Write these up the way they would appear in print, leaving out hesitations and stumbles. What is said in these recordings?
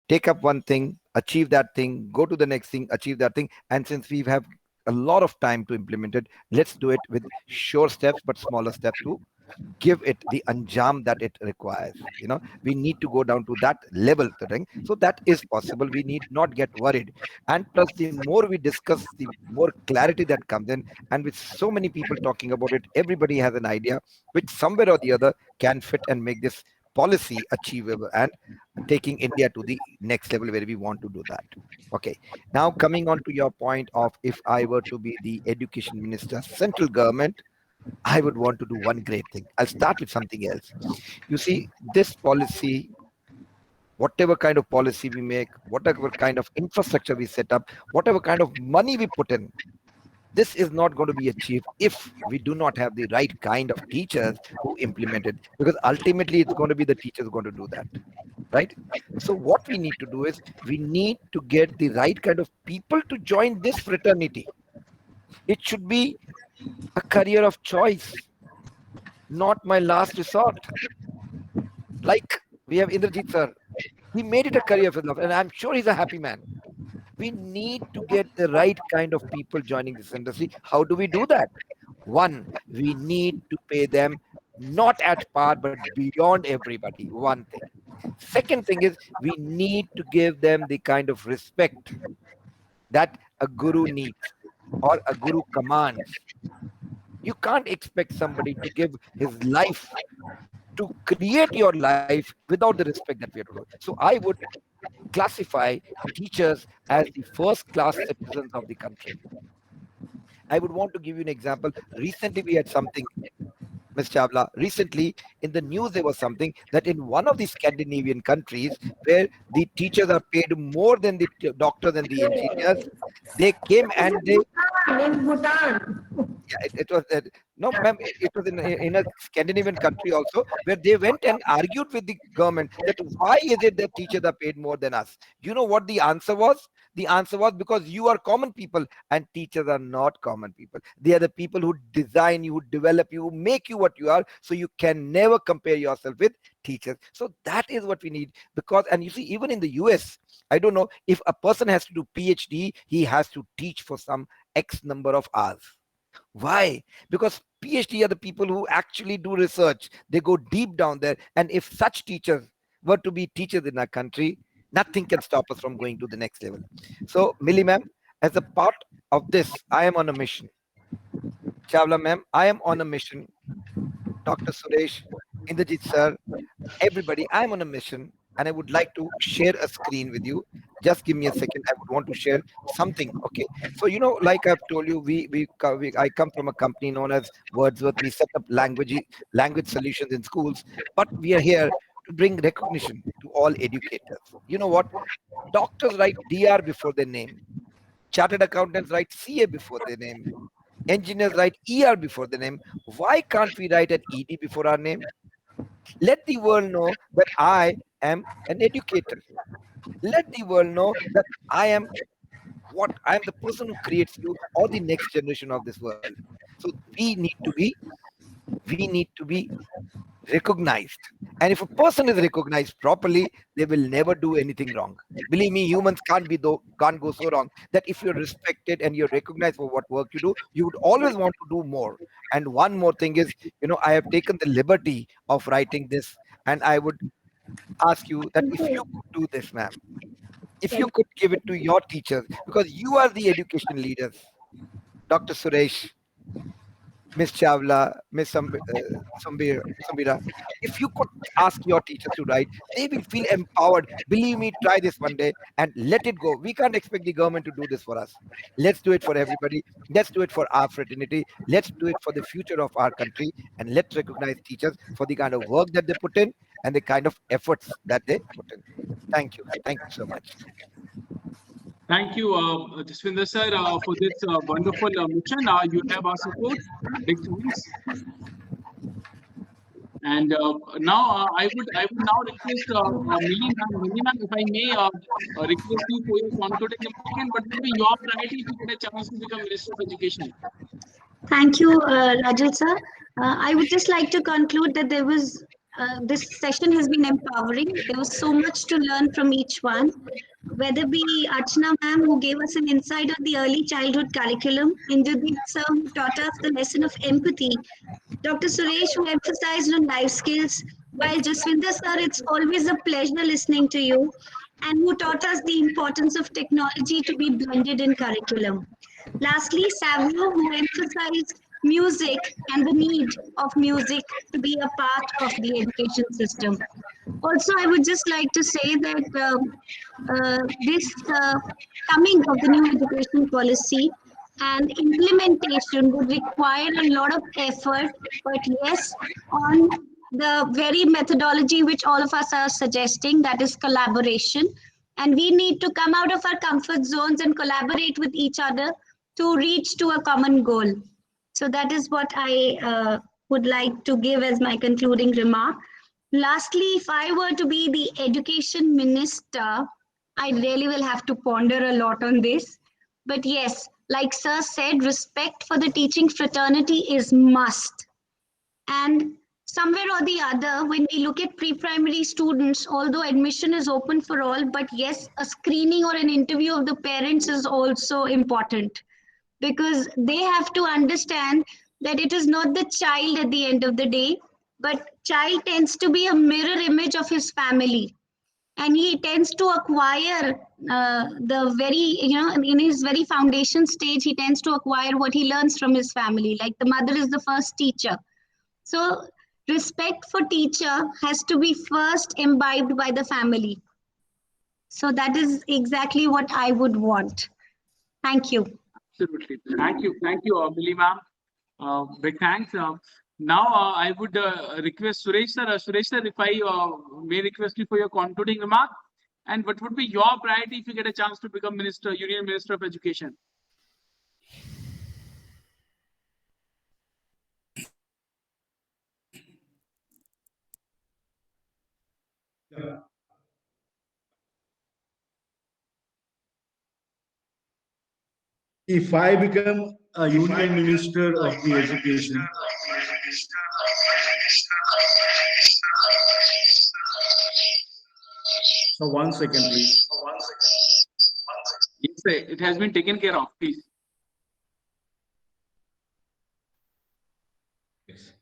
take up one thing, achieve that thing, go to the next thing, achieve that thing. And since we have a lot of time to implement it, let's do it with sure steps, but smaller steps to give it the anjam that it requires. We need to go down to that level thing. So that is possible. We need not get worried. And plus, the more we discuss, the more clarity that comes in. And with so many people talking about it, everybody has an idea which somewhere or the other can fit and make this policy achievable and taking India to the next level where we want to do that. Okay. Now coming on to your point of, if I were to be the education minister, central government, I would want to do one great thing. I'll start with something else. You see, this policy, whatever kind of policy we make, whatever kind of infrastructure we set up, whatever kind of money we put in, this is not going to be achieved if we do not have the right kind of teachers who implement it. Because ultimately, it's going to be the teachers going to do that, right? So what we need to do is we need to get the right kind of people to join this fraternity. It should be a career of choice, not my last resort. Like we have Indrajit sir, he made it a career for love, and I'm sure he's a happy man. We need to get the right kind of people joining this industry. How do we do that? One, we need to pay them not at par, but beyond everybody. One thing. Second thing is we need to give them the kind of respect that a guru needs or a guru commands. You can't expect somebody to give his life to create your life without the respect that we have to do. So I would classify teachers as the first class citizens of the country. I would want to give you an example. Recently, we had something, Ms. Chawla. Recently, in the news, there was something that in one of the Scandinavian countries where the teachers are paid more than the doctors and the engineers, they came and they. In Bhutan. Yeah, it was no, ma'am. It was in a Scandinavian country also, where they went and argued with the government that why is it that teachers are paid more than us? You know what the answer was? The answer was because you are common people and teachers are not common people. They are the people who design you, who develop you, who make you what you are. So you can never compare yourself with teachers. So that is what we need. Because, and you see, even in the US, I don't know, if a person has to do PhD, he has to teach for some X number of hours. Why? Because PhD are the people who actually do research. They go deep down there. And if such teachers were to be teachers in our country, nothing can stop us from going to the next level. So, Millie ma'am, as a part of this, I am on a mission. Chawla ma'am, I am on a mission. Dr. Suresh, Indrajit sir, everybody, I am on a mission. And I would like to share a screen with you. Just give me a second. I would want to share something. Okay. So, like I've told you, I come from a company known as Wordsworth. We set up language solutions in schools, but we are here to bring recognition to all educators. You know what? Doctors write DR before their name. Chartered accountants write CA before their name. Engineers write ER before their name. Why can't we write an ED before our name? Let the world know that I am an educator. Let the world know that I am the person who creates you or the next generation of this world. So we need to be recognized. And if a person is recognized properly, they will never do anything wrong. Believe me, humans can't go so wrong that if you're respected and you're recognized for what work you do, you would always want to do more. And one more thing is, I have taken the liberty of writing this, and I would ask you that if you could do this, ma'am, if you could give it to your teachers, because you are the education leaders, Dr. Suresh, Miss Chawla, Miss Sambira, if you could ask your teachers to write, they will feel empowered. Believe me, try this one day and let it go. We can't expect the government to do this for us. Let's do it for everybody. Let's do it for our fraternity. Let's do it for the future of our country. And let's recognize teachers for the kind of work that they put in and the kind of efforts that they put in. Thank you. Thank you so much. Thank you, Jaswinder sir, for this wonderful mission. You have our support. Big thanks. And now I would now request Millie ma'am, if I may request you for your concluding remark, but maybe your priority to get a chance to become Minister of Education. Thank you, Rajat sir. I would just like to conclude that there was This session has been empowering. There was so much to learn from each one. Whether be Archana ma'am, who gave us an insight on the early childhood curriculum, Indrajit sir, who taught us the lesson of empathy, Dr. Suresh, who emphasized on life skills, while Jaswinder sir, it's always a pleasure listening to you, and who taught us the importance of technology to be blended in curriculum. Lastly, Savio, who emphasized music and the need of music to be a part of the education system. Also, I would just like to say that this coming of the new education policy and implementation would require a lot of effort, but yes, on the very methodology which all of us are suggesting, that is collaboration. And we need to come out of our comfort zones and collaborate with each other to reach to a common goal. So that is what I would like to give as my concluding remark. Lastly, if I were to be the education minister, I really will have to ponder a lot on this. But yes, like Sir said, respect for the teaching fraternity is must. And somewhere or the other, when we look at pre-primary students, although admission is open for all, but yes, a screening or an interview of the parents is also important because they have to understand that it is not the child at the end of the day, but child tends to be a mirror image of his family, and he tends to acquire the very, in his very foundation stage, he tends to acquire what he learns from his family, like the mother is the first teacher. So respect for teacher has to be first imbibed by the family. So that is exactly what I would want. Thank you. Absolutely. Thank you, Millie ma'am. Big thanks. Now I would request Suresh sir. Suresh sir, if I may request you for your concluding remark, and what would be your priority if you get a chance to become minister, Union Minister of Education? Yeah. If I become a union minister of the education, so 1 second, please. Yes, sir, it has been taken care of. Please. Yes.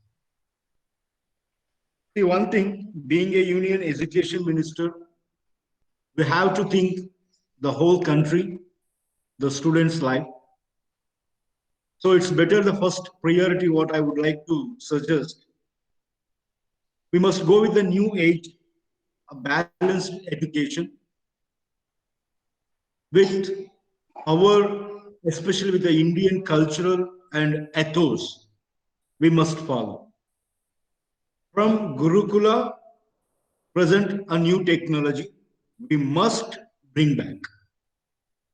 See, one thing, being a union education minister, we have to think the whole country, the students' life. So it's better the first priority, what I would like to suggest. We must go with the new age, a balanced education with our, especially with the Indian cultural and ethos, we must follow. From Gurukula, present a new technology, we must bring back.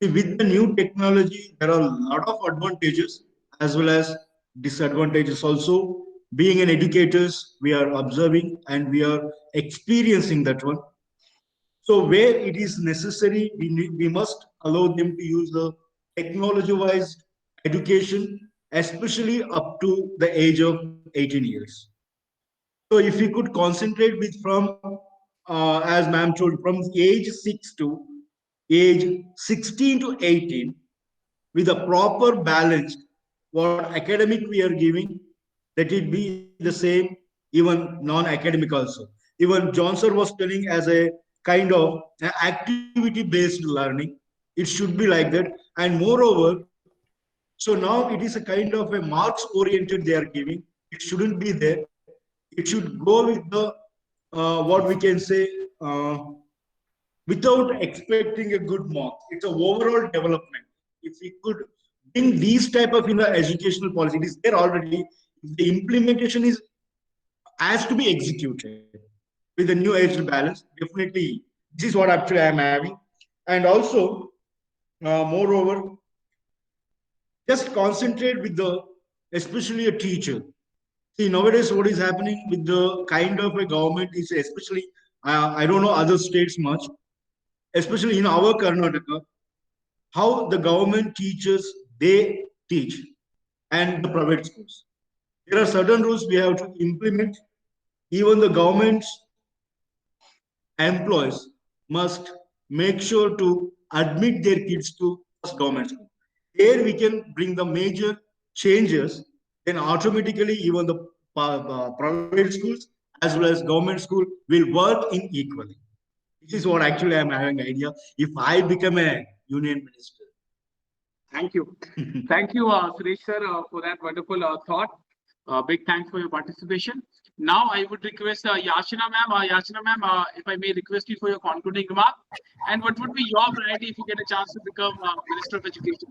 With the new technology, there are a lot of advantages as well as disadvantages also. Being an educators, we are observing and we are experiencing that one. So where it is necessary, we must allow them to use the technology-wise education, especially up to the age of 18 years. So if we could concentrate with from, as ma'am told, from age 6 to age 16 to 18, with a proper balance, what academic we are giving, let it be the same, even non-academic also. Even John sir was telling as a kind of activity-based learning, it should be like that. And moreover, so now it is a kind of a marks-oriented they are giving. It shouldn't be there. It should go with the what we can say without expecting a good mark. It's a overall development. If we could bring these type of educational policy, it is there already. The implementation is has to be executed with the new age balance. Definitely, this is what actually I am having, and also moreover, just concentrate with the, especially a teacher. See, nowadays, what is happening with the kind of a government is, especially, I don't know other states much, especially in our Karnataka, how the government teachers, they teach and the private schools. There are certain rules we have to implement. even the government's employees must make sure to admit their kids to government school. Here we can bring the major changes, then automatically even the private schools as well as government school will work in equally. This is what actually I'm having idea if I become a union minister. Thank you. Thank you, Suresh sir, for that wonderful thought. Big thanks for your participation. Now I would request Yashina ma'am. Yashina ma'am, if I may request you for your concluding remark. And what would be your priority if you get a chance to become Minister of Education?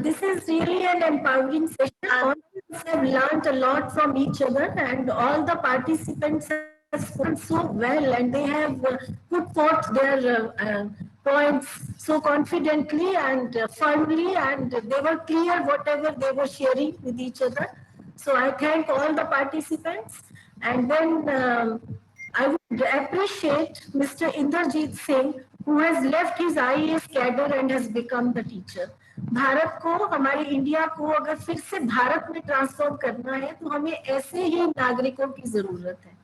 This is really an empowering session. All of us have learned a lot from each other, and all the participants have spoken so well, and they have put forth their points so confidently and firmly, and they were clear whatever they were sharing with each other. So I thank all the participants, and then I would appreciate Mr. Inderjeet Singh, who has left his IAS cadre and has become the teacher. Bharat को, हमारे India को अगर फिर से भारत में transform करना है तो हमें ऐसे ही नागरिकों की जरूरत है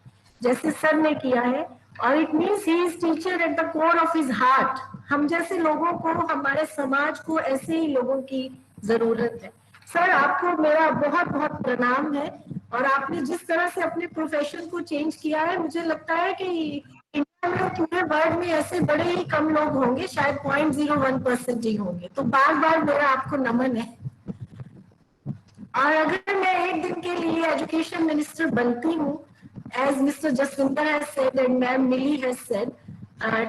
जैसे सर ने किया है. और it means he is teacher at the core of his heart. हम जैसे लोगों को, हमारे समाज को ऐसे ही लोगों की जरूरत है. सर, आपको मेरा बहुत बहुत प्रणाम है, और आपने जिस तरह से अपने प्रोफेशन को चेंज किया है, मुझे लगता है कि इंडिया में पूरे वर्ल्ड में ऐसे बड़े ही कम लोग होंगे, शायद 0.01% ही होंगे. तो बार बार मेरा आपको नमन है. और अगर मैं एक दिन के लिए एजुकेशन मिनिस्टर बनती हूँ, as Mr. Jaswinder has said and Ma'am Millie has said,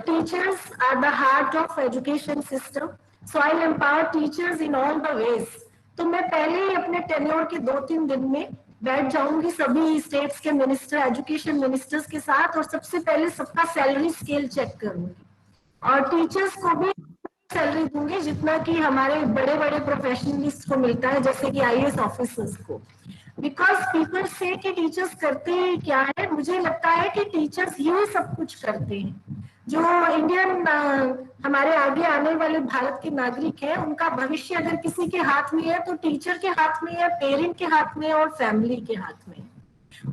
teachers are the heart of education system. So I'll empower teachers in all the ways. तो मैं पहले ही अपने टेन्योर के 2-3 दिन में बैठ जाऊंगी सभी स्टेट्स के मिनिस्टर, एजुकेशन मिनिस्टर्स के साथ, और सबसे पहले सबका सैलरी स्केल चेक करूंगी, और टीचर्स को भी सैलरी दूंगी जितना कि हमारे बड़े बड़े प्रोफेशनलिस्ट को मिलता है, जैसे कि IAS ऑफिसर्स को. बिकॉज पीपल से कि टीचर्स करते हैं क्या है, मुझे लगता है कि टीचर्स ही सब कुछ करते हैं. जो इंडियन हमारे आगे आने वाले भारत के नागरिक हैं, उनका भविष्य अगर किसी के हाथ में है तो टीचर के हाथ में है, पेरेंट के हाथ में है और फैमिली के हाथ में है.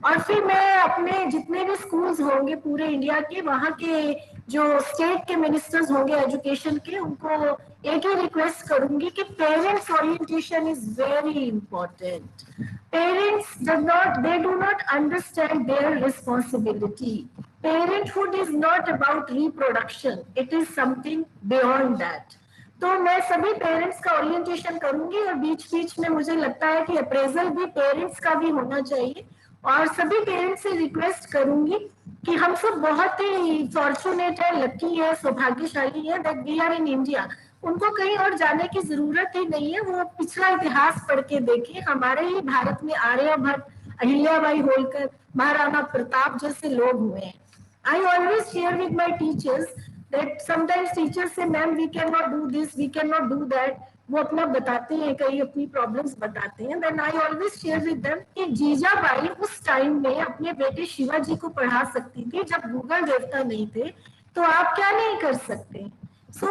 और फिर मैं अपने जितने भी स्कूल्स होंगे पूरे इंडिया के, वहाँ के जो स्टेट के मिनिस्टर्स होंगे एजुकेशन के, उनको एक ही रिक्वेस्ट करूंगी कि parents orientation is very important. Parents do not understand their responsibility. Parenthood is not about reproduction. It is something beyond that. तो मैं सभी पेरेंट्स का ओरिएंटेशन करूंगी, और बीच बीच में मुझे लगता है कि अप्रेजल भी पेरेंट्स का भी होना चाहिए. और सभी पेरेंट्स से रिक्वेस्ट करूंगी कि हम सब बहुत ही फॉर्चुनेट है, लकी है, सौभाग्यशाली है that we are in India. उनको कहीं और जाने की जरूरत ही नहीं है. वो पिछला इतिहास पढ़ के देखें. हमारे ही भारत में आर्यभट्ट, अहिल्याबाई होलकर, महाराणा प्रताप जैसे लोग हुए हैं. I always share with my teachers that sometimes teachers से ma'am we can not do this, we can not do that. वो अपना बताते हैं, कई अपनी प्रॉब्लम्स बताते हैं. Then I always share with them कि जीजाबाई उस टाइम में अपने बेटे शिवाजी को पढ़ा सकती थी जब गूगल देवता नहीं थे, तो आप क्या नहीं कर सकते. So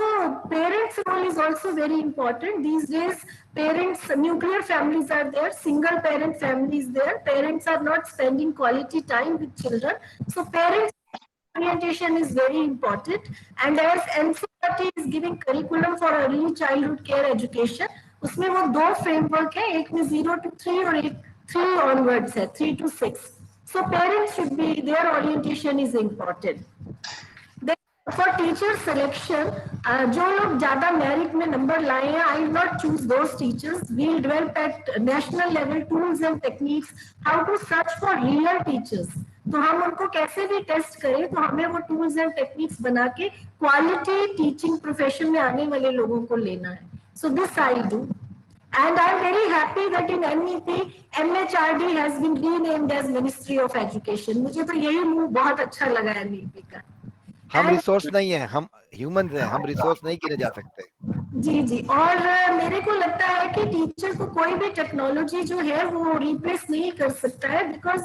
parents' role is also very important. These days, parents, nuclear families are there, single parent families there. Parents are not spending quality time with children. So parents' orientation is very important. And as NCERT is giving curriculum for early childhood care education, उसमें वो 2 framework है, एक में 0 to 3 और एक 3 onwards है, 3 to 6. So parents should be, their orientation is important. For teacher selection, जो लोग ज्यादा मेरिट में नंबर लाए हैं, I will not choose those teachers. We will develop at national level tools and techniques how to search for real teachers. तो हम उनको कैसे भी टेस्ट करें, तो हमें वो टूल्स एंड टेक्निक्स बना के क्वालिटी टीचिंग प्रोफेशन में आने वाले लोगों को लेना है. So this I will do. And I am very happy that in MEP, MHRD has been renamed as Ministry of Education. मुझे तो यही मूव बहुत अच्छा लगा है MEP का. हम रिसोर्स नहीं है, हम ह्यूमंस हैं, हम रिसोर्स नहीं किए जा सकते. जी जी. और मेरे को लगता है कि टीचर को कोई भी टेक्नोलॉजी जो है वो रिप्लेस नहीं कर सकता है. बिकॉज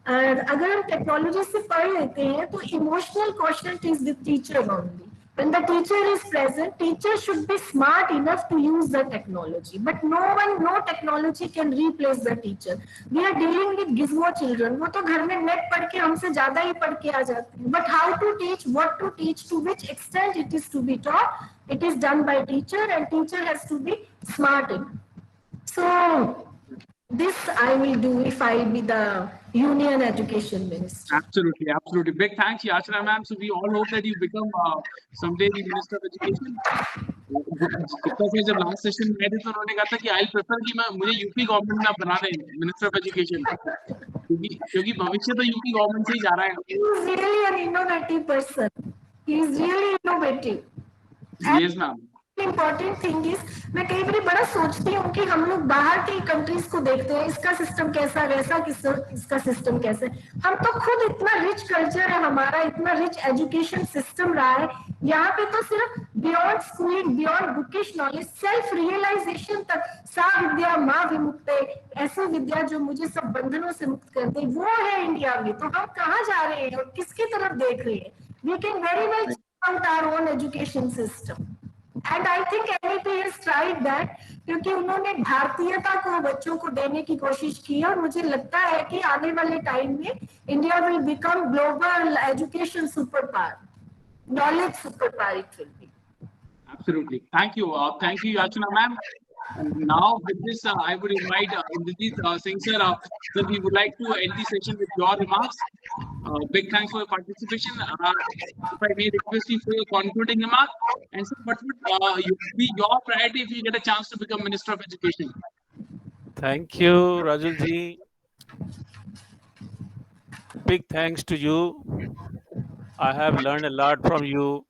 अगर हम टेक्नोलॉजी से पढ़ लेते हैं तो emotional question is with teacher only. when the teacher is present, teacher should be smart enough to use the technology. But no technology can replace the teacher. We are dealing with gizmo children. वो तो घर में net पढ़ के हमसे ज़्यादा ही पढ़ के आ जाते हैं. But how to teach, what to teach, to which extent it is to be taught, it is done by teacher, and teacher has to be smart enough. So this I will do if I be the Union Education Minister. Absolutely, absolutely. Big thanks, Yachna ma'am. So we all hope that you become someday the Minister of Education. because जब last session में थे तो उन्होंने कहा था कि I'll prefer कि मुझे यूपी गवर्नमेंट ना बना दें मिनिस्टर ऑफ एजुकेशन क्योंकि भविष्य तो यूपी गवर्नमेंट से ही जा रहा है. He is really an innovative person. He is really innovative. Yes, ma'am. Important thing is, मैं कई बार बड़ा सोचती हूँ कि हम लोग बाहर की कंट्रीज को देखते हैं, इसका सिस्टम कैसा, वैसा इसका सिस्टम कैसे. हम तो खुद इतना रिच कल्चर है हमारा, इतना रिच एजुकेशन सिस्टम रहा है. यहाँ पे तो सिर्फ beyond schooling, beyond bookish knowledge, self realisation तक, सा विद्या माँ विमुक्ते, ऐसी विद्या जो मुझे सब बंधनों से मुक्त कर दे, वो है इंडिया में. तो हम कहाँ जा रहे हैं और किसकी तरफ देख रहे हैं? We can very well check out our own education system. And I think NEP has tried that, क्योंकि उन्होंने भारतीयता को बच्चों को देने की कोशिश की है, और मुझे लगता है कि आने वाले टाइम में India will become global education super power, knowledge super power it will be. Absolutely. Thank you, Yachna ma'am. And now with this, I would invite Indrajit Singh sir. Sir, we would like to end the session with your remarks. Big thanks for your participation. If I may request you for your concluding remark, and sir, what would be your priority if you get a chance to become Minister of Education? Thank you, Rajul ji. Big thanks to you. I have learned a lot from you,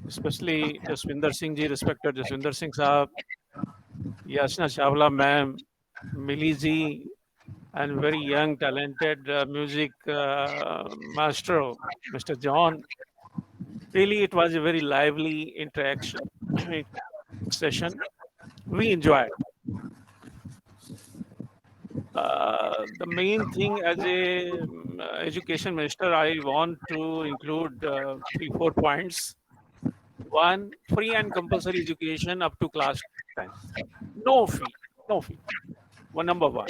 especially Jaswinder Singh ji, respected Jaswinder Singh Sahab, Yachna Chawla ma'am, Millie ji, and very young, talented music maestro, Mr. John. Really, it was a very lively interaction session. We enjoyed. The main thing as a education minister, I want to include 3-4 points. One, free and compulsory education up to class 10. No fee. Number one.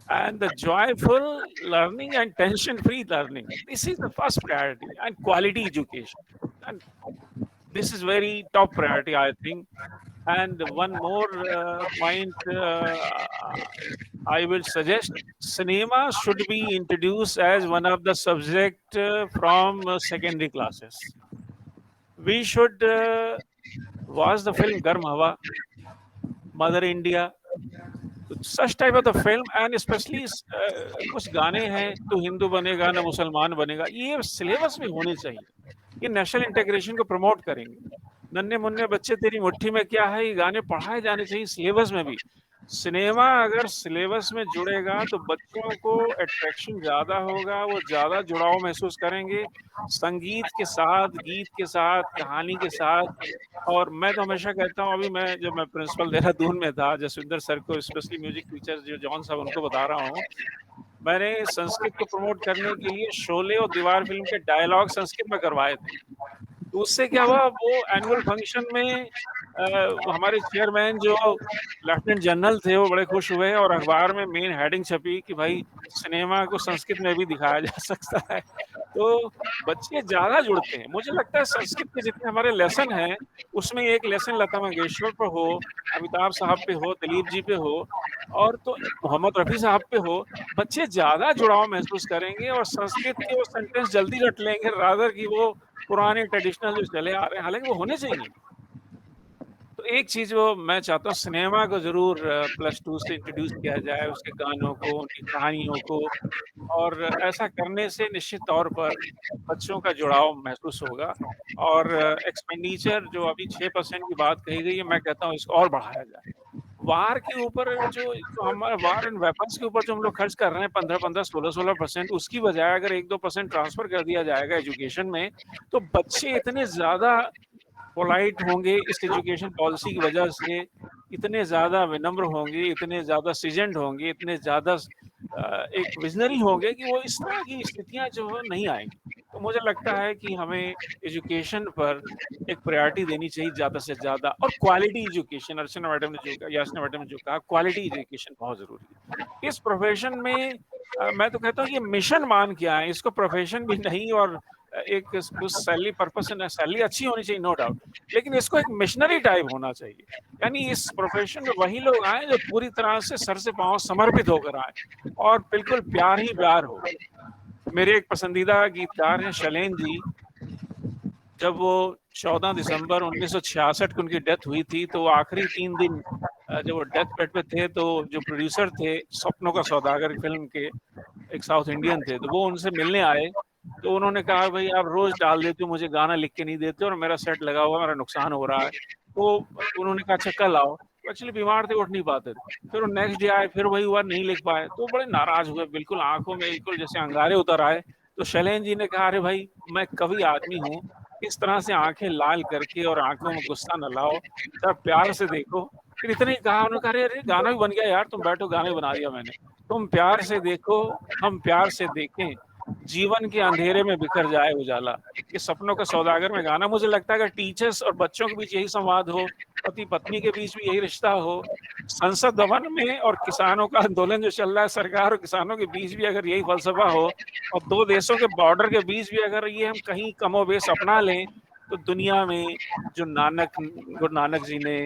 And the joyful learning and tension-free learning. This is the first priority, and quality education. And this is very top priority, I think. And one more point I will suggest: cinema should be introduced as one of the subject from secondary classes. We should watch the film Garm Hawa, Mother India, such type of the film, and especially कुछ गाने हैं तो हिंदू बनेगा ना मुसलमान बनेगा, ये syllabus में होने चाहिए. ये नेशनल इंटीग्रेशन को प्रमोट करेंगे. नन्हे मुन्ने बच्चे तेरी मुट्ठी में क्या है, ये गाने पढ़ाए जाने चाहिए सिलेबस में भी. सिनेमा अगर सिलेबस में जुड़ेगा तो बच्चों को अट्रैक्शन ज्यादा होगा, वो ज्यादा जुड़ाव महसूस करेंगे संगीत के साथ, गीत के साथ, कहानी के साथ. और मैं तो हमेशा कहता हूँ, अभी जब मैं प्रिंसिपल देहरादून में था, जसविंदर सर को, स्पेशली म्यूजिक टीचर जो जॉन साहब, उनको बता रहा हूँ, मैंने संस्कृत को प्रमोट करने के लिए शोले और दीवार फिल्म के डायलॉग संस्कृत में करवाए थे. तो उससे क्या हुआ, वो एनुअल फंक्शन में हमारे चेयरमैन जो लेफ्टिनेंट जनरल थे वो बड़े खुश हुए, और अखबार में मेन हेडिंग छपी कि भाई सिनेमा को संस्कृत में भी दिखाया जा सकता है. तो बच्चे ज्यादा जुड़ते हैं. मुझे लगता है संस्कृत के जितने हमारे लेसन हैं, उसमें एक लेसन लता मंगेशकर पर हो, अमिताभ साहब पे हो, दिलीप जी पे हो, और तो मोहम्मद रफी साहब पे हो, बच्चे ज्यादा जुड़ाव महसूस करेंगे और संस्कृत के वो सेंटेंस जल्दी रट लेंगे, रादर कि वो पुराने ट्रेडिशनल जो चले आ रहे हैं, हालांकि वो होने चाहिए. तो एक चीज वो मैं चाहता हूँ, सिनेमा को जरूर +2 से इंट्रोड्यूस किया जाए, उसके गानों को, उनकी कहानियों को, और ऐसा करने से निश्चित तौर पर बच्चों का जुड़ाव महसूस होगा. और एक्सपेंडिचर जो अभी 6% की बात कही गई है, मैं कहता हूँ इसको और बढ़ाया जाए. वार के ऊपर जो हमारा वार एंड वेपन्स के ऊपर जो हम लोग खर्च कर रहे हैं 15-15, 16-16%, उसकी बजाय अगर 1-2% ट्रांसफर कर दिया जाएगा एजुकेशन में, तो बच्चे इतने ज्यादा पोलाइट होंगे इस एजुकेशन पॉलिसी की वजह से, इतने ज्यादा विनम्र होंगे, इतने ज्यादा सीजनड होंगे, इतने ज्यादा एक विजनरी होंगे कि वो इस तरह की स्थितियां जो है नहीं आएंगी. तो मुझे लगता है कि हमें एजुकेशन पर एक प्रायोरिटी देनी चाहिए ज़्यादा से ज़्यादा, और क्वालिटी एजुकेशन। अर्चना मैडम ने जो कहा, याचना मैडम ने जो कहा, क्वालिटी एजुकेशन बहुत ज़रूरी है इस प्रोफेशन में। मैं तो कहता हूँ ये मिशन मान के आए, इसको प्रोफेशन भी नहीं, और एक कुछ सैलरी पर्पस से, सैलरी अच्छी होनी चाहिए नो डाउट, लेकिन इसको एक मिशनरी टाइप होना चाहिए। यानी इस प्रोफेशन में वही लोग आए जो पूरी तरह से सर से पांव समर्पित होकर आए, और बिल्कुल प्यार ही प्यार हो। मेरे एक पसंदीदा गीतकार हैं शैलेंद्र जी। जब वो 14 दिसंबर 1966 को उनकी डेथ हुई थी, तो आखिरी 3 दिन जब वो डेथ बेड पे थे, तो जो प्रोड्यूसर थे सपनों का सौदागर फिल्म के, एक साउथ इंडियन थे, तो वो उनसे मिलने आए। तो उन्होंने कहा, भाई आप रोज डाल देते हो, मुझे गाना लिख के नहीं देते, और मेरा सेट लगा हुआ, मेरा नुकसान हो रहा है। तो उन्होंने कहा अच्छा कल आओ। एक्चुअली बीमार थे, उठ नहीं पाते थे। फिर वो नेक्स्ट डे आए, फिर वही हुआ, नहीं लिख पाए, तो बड़े नाराज हुए, बिल्कुल आंखों में बिल्कुल जैसे अंगारे उतर आए। तो शैलेंद्र जी ने कहा, अरे भाई मैं कवि आदमी हूँ, इस तरह से आंखें लाल करके और आंखों में गुस्सा न लाओ, जरा प्यार से देखो। फिर इतने ही कहा, उन्होंने कहा, अरे अरे गाना भी बन गया यार, तुम बैठो, गाना भी बना दिया मैंने। तुम प्यार से देखो, हम प्यार से देखें, जीवन के अंधेरे में बिखर जाए उजाला। ये सपनों का सौदागर में गाना, मुझे लगता है अगर टीचर्स और बच्चों के बीच यही संवाद हो, पति पत्नी के बीच भी यही रिश्ता हो, संसद भवन में और किसानों का आंदोलन जो चल रहा है, सरकार और किसानों के बीच भी अगर यही फलसफा हो, और दो देशों के बॉर्डर के बीच भी अगर ये हम कहीं कमोबेश अपना लें, तो दुनिया में जो गुरु नानक जी ने,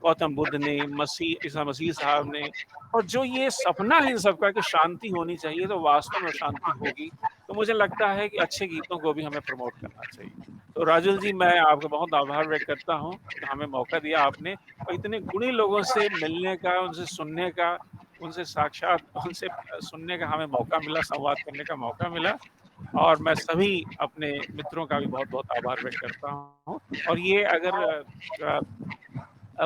गौतम बुद्ध ने, मसीह ईसा मसीह साहब ने, और जो ये सपना है इन सबका कि शांति होनी चाहिए, तो वास्तव में शांति होगी। तो मुझे लगता है कि अच्छे गीतों को भी हमें प्रमोट करना चाहिए। तो राजुल जी, मैं आपका बहुत आभार व्यक्त करता हूँ कि हमें मौका दिया आपने, और इतने गुणी लोगों से मिलने का, उनसे सुनने का, उनसे साक्षात उनसे सुनने का हमें मौका मिला, संवाद करने का मौका मिला। और मैं सभी अपने मित्रों का भी बहुत बहुत आभार व्यक्त करता हूँ। और ये अगर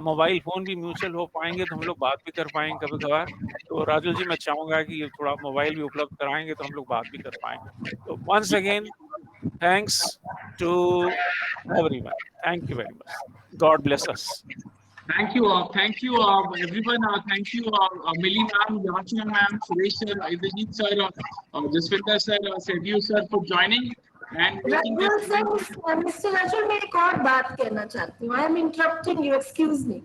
मोबाइल फोन भी म्यूचुअल हो पाएंगे तो हम लोग बात भी कर पाएंगे कभी कभार। तो राजुल जी, मैं चाहूंगा कि ये थोड़ा मोबाइल भी उपलब्ध कराएंगे तो हम लोग बात भी कर पाएंगे। तो once again thanks to everyone, thank you very much, God bless us. Thank you, everyone. Thank you, Millie ma'am, Yachna ma'am, Suresh sir, Indrajit sir, Jaswinder sir, Sedu sir for joining and making Rajul this. sir, Mr. Rajul, मैं एक और बात कहना चाहती हूँ। I am interrupting you, excuse me.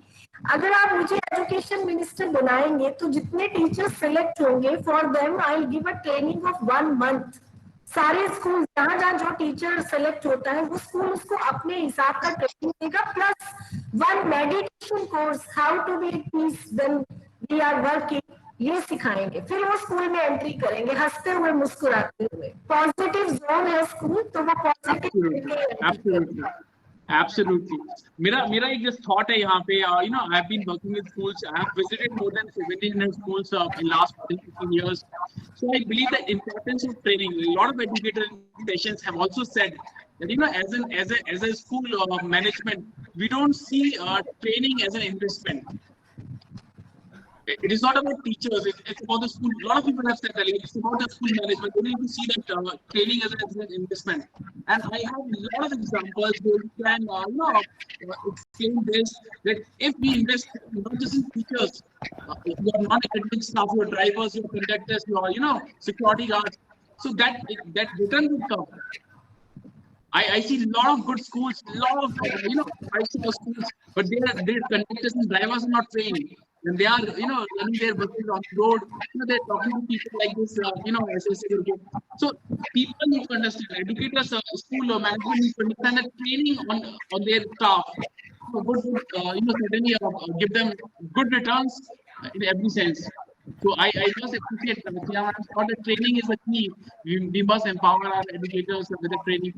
अगर आप मुझे एजुकेशन मिनिस्टर बनाएंगे, तो जितने टीचर्स सिलेक्ट होंगे, for them I will give a training of 1 month. सारे स्कूल जहाँ जहाँ जो टीचर सेलेक्ट होता है, वो स्कूल उसको अपने हिसाब का ट्रेनिंग देगा, plus 1 meditation course, how to be at peace when we are working, ये सिखाएंगे। फिर वो स्कूल में एंट्री करेंगे हंसते हुए, मुस्कुराते हुए। पॉजिटिव जोन है स्कूल, तो वो पॉजिटिव। Absolutely. मेरा एक just thought है यहाँ पे, you know, I've been working with schools. I have visited more than 1,700 schools in last 15 years. So I believe the importance of training. A lot of educator sessions have also said that, you know, as a school management, we don't see training as an investment. It is not about teachers, it's about the school. A lot of people have said that it's about the school management. We need to see that training as an investment. And I have a lot of examples where we can explain this, that if we invest not just in teachers, your non-academic staff, your drivers, your conductors, your, you know, security guards, so that return will come. I see a lot of good schools, a lot of, you know, 5-star schools, but their conductors and drivers are not trained. And they are, you know, running their buses on the road. You know, they're talking to people like this, you know, as I say. So people need to understand, educators, school or management need to understand that training on their staff, good, you know, certainly give them good returns in every sense. So I must appreciate that training is a key. We must empower our educators with the training.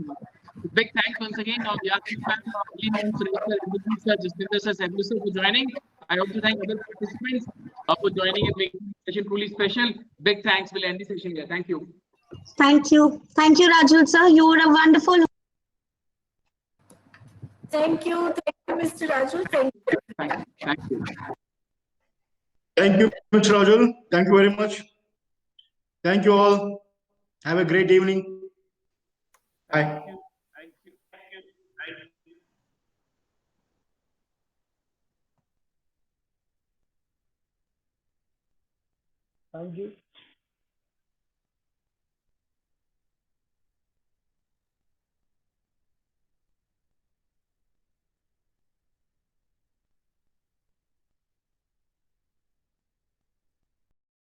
Big thanks once again, Yasin ma'am, Suresh sir, Indrajit sir, Jaswinder sir, Sedu sir for joining. I also thank other participants for joining and making the session truly special. Big thanks. We'll end the session here. Thank you. Thank you. Thank you, Rajul sir. You were a wonderful. Thank you, Mr. Rajul. Thank you. Thank you. Thank you, Mr. Rajul. Thank you very much. Thank you all. Have a great evening. Bye. Thank you. Thank you.